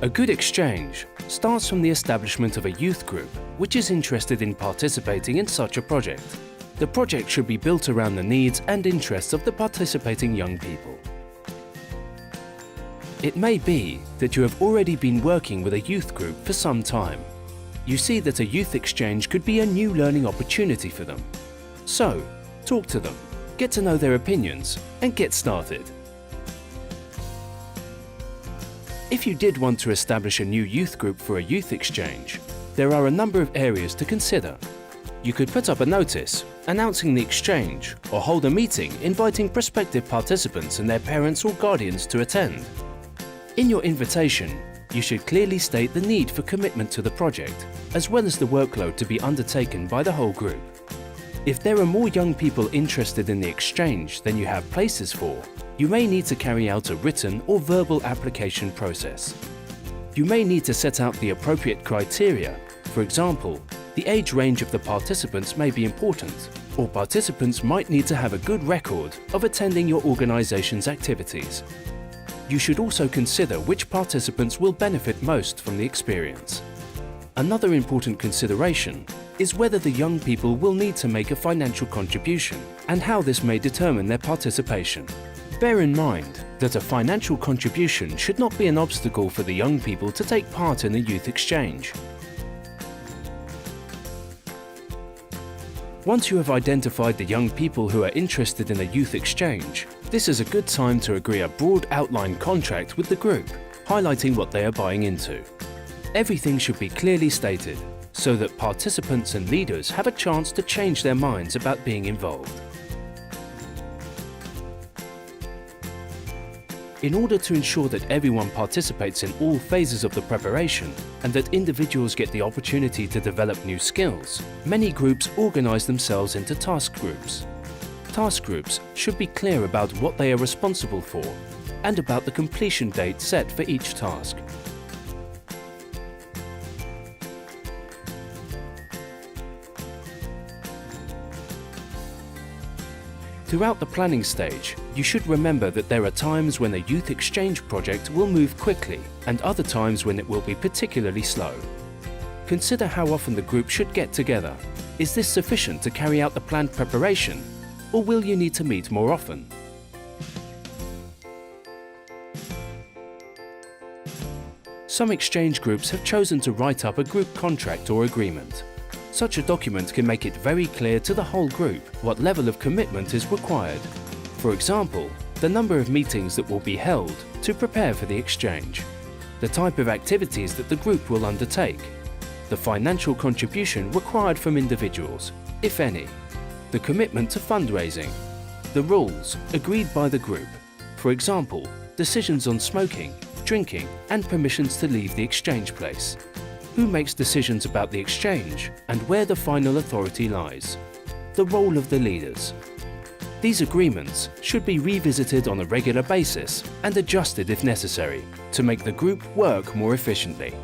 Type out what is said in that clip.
A good exchange starts from the establishment of a youth group which is interested in participating in such a project. The project should be built around the needs and interests of the participating young people. It may be that you have already been working with a youth group for some time. You see that a youth exchange could be a new learning opportunity for them. So, talk to them, get to know their opinions, and get started. If you did want to establish a new youth group for a youth exchange, there are a number of areas to consider. You could put up a notice announcing the exchange or hold a meeting inviting prospective participants and their parents or guardians to attend. In your invitation, you should clearly state the need for commitment to the project, as well as the workload to be undertaken by the whole group. If there are more young people interested in the exchange than you have places for, you may need to carry out a written or verbal application process. You may need to set out the appropriate criteria. For example, the age range of the participants may be important, or participants might need to have a good record of attending your organization's activities. You should also consider which participants will benefit most from the experience. Another important consideration is whether the young people will need to make a financial contribution and how this may determine their participation. Bear in mind that a financial contribution should not be an obstacle for the young people to take part in the youth exchange. Once you have identified the young people who are interested in a youth exchange, this is a good time to agree a broad outline contract with the group, highlighting what they are buying into. Everything should be clearly stated, so that participants and leaders have a chance to change their minds about being involved. In order to ensure that everyone participates in all phases of the preparation and that individuals get the opportunity to develop new skills, many groups organize themselves into task groups. Task groups should be clear about what they are responsible for and about the completion date set for each task. Throughout the planning stage, you should remember that there are times when the youth exchange project will move quickly and other times when it will be particularly slow. Consider how often the group should get together. Is this sufficient to carry out the planned preparation, or will you need to meet more often? Some exchange groups have chosen to write up a group contract or agreement. Such a document can make it very clear to the whole group what level of commitment is required. For example, the number of meetings that will be held to prepare for the exchange, the type of activities that the group will undertake, the financial contribution required from individuals, if any, the commitment to fundraising, the rules agreed by the group, for example, decisions on smoking, drinking, and permissions to leave the exchange place. Who makes decisions about the exchange and where the final authority lies. The role of the leaders. These agreements should be revisited on a regular basis and adjusted if necessary to make the group work more efficiently.